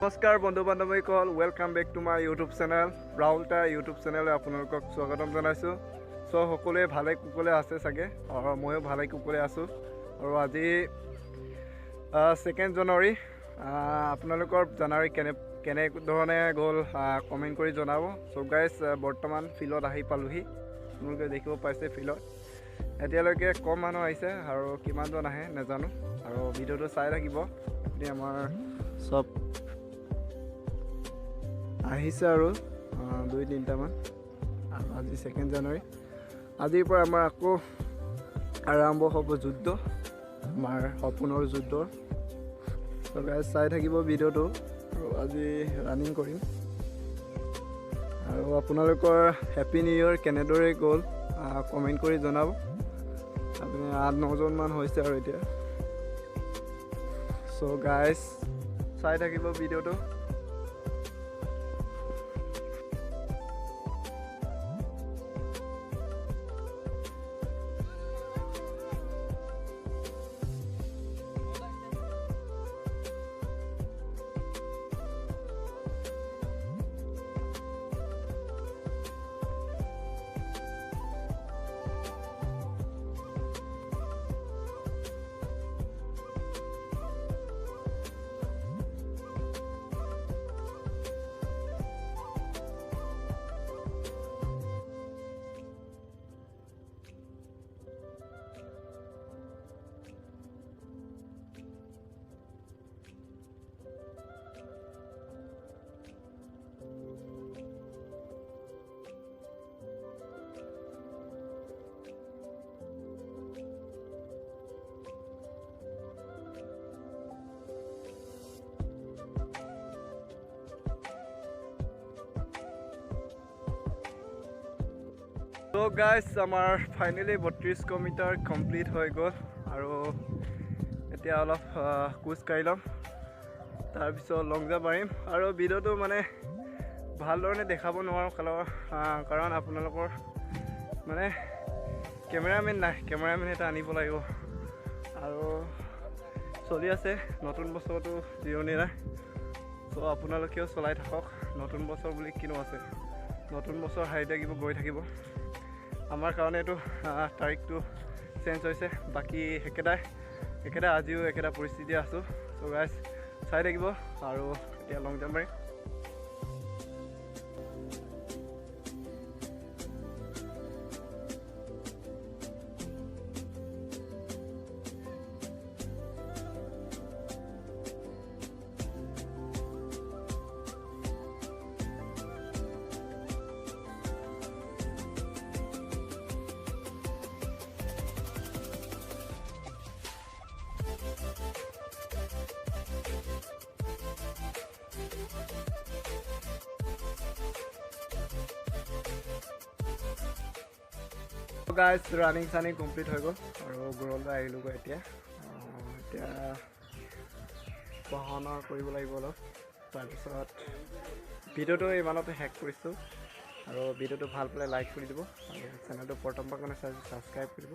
নমস্কাৰ বন্ধু বান্ধৱীসকল, welcome back to my YouTube channel ৰাহুলটা ইউটিউব চেনেলে আপোনালোকক স্বাগতম জনাইছোঁ। চ' সকলোৱে ভালে কুশলে আছে চাগে, আৰু ময়ো ভালে কুশলে আছোঁ। আৰু আজি 2 জানুৱাৰী, আপোনালোকৰ জানুৱাৰী কেনেধৰণে গ'ল কমেণ্ট কৰি জনাব। চ' গাইজ, বৰ্তমান ফিল্ডত আহি পালোহি। আপোনালোকে দেখিব পাইছে ফিল্ডত এতিয়ালৈকে কম মানুহ আহিছে, আৰু কিমানজন আহে নাজানো। আৰু ভিডিঅ'টো চাই থাকিব। আমাৰ চব আহিছে আৰু 2-3টামান। আজি 2 জানুৱাৰী, আজিৰ পৰা আমাৰ আকৌ আৰম্ভ হ'ব যুদ্ধ, আমাৰ সপোনৰ যুদ্ধ। চ' গাইজ চাই থাকিব ভিডিঅ'টো, আৰু আজি ৰানিং কৰিম। আৰু আপোনালোকৰ হেপী নিউ ইয়েৰ কেনেদৰে গ'ল কমেণ্ট কৰি জনাব। আপুনি 8-9জনমান হৈছে আৰু এতিয়া। চ' গাইজ চাই থাকিব ভিডিঅ'টো। তো গাইজ, আমাৰ ফাইনেলি 32 কিলোমিটাৰ কমপ্লিট হৈ গ'ল। আৰু এতিয়া অলপ খোজ কাঢ়ি ল'ম, তাৰপিছত লং জাম্প মাৰিম। আৰু ভিডিঅ'টো মানে ভালধৰণে দেখাব নোৱাৰোঁ, কাৰণ আপোনালোকৰ মানে কেমেৰামেন নাই, কেমেৰামেন এটা আনিব লাগিব। আৰু চলি আছে নতুন বছৰতো জিৰণি নাই। চ' আপোনালোকেও চলাই থাকক। নতুন বছৰ বুলি কিনো আছে, নতুন বছৰ হাঁহি থাকিব, গৈ থাকিব। আমাৰ কাৰণে এইটো তাৰিখটো চেঞ্জ হৈছে, বাকী একেটাই আজিও একেটা পৰিস্থিতি আছোঁ। চ' গাইজ চাই থাকিব, আৰু এতিয়া লং জাম্প মাৰিম। গাইজ ৰানিং চানিং কমপ্লিট হৈ গ'ল, আৰু ঘৰলৈ আহিলোগৈ। এতিয়া পঢ়া-শুনা কৰিব লাগিব অলপ। তাৰপিছত ভিডিঅ'টো ইমানতে শেষ কৰিছোঁ। আৰু ভিডিঅ'টো ভাল পালে লাইক কৰি দিব, আৰু চেনেলটো প্ৰথমবাৰ কাৰণে ছাবস্ক্ৰাইব কৰিব।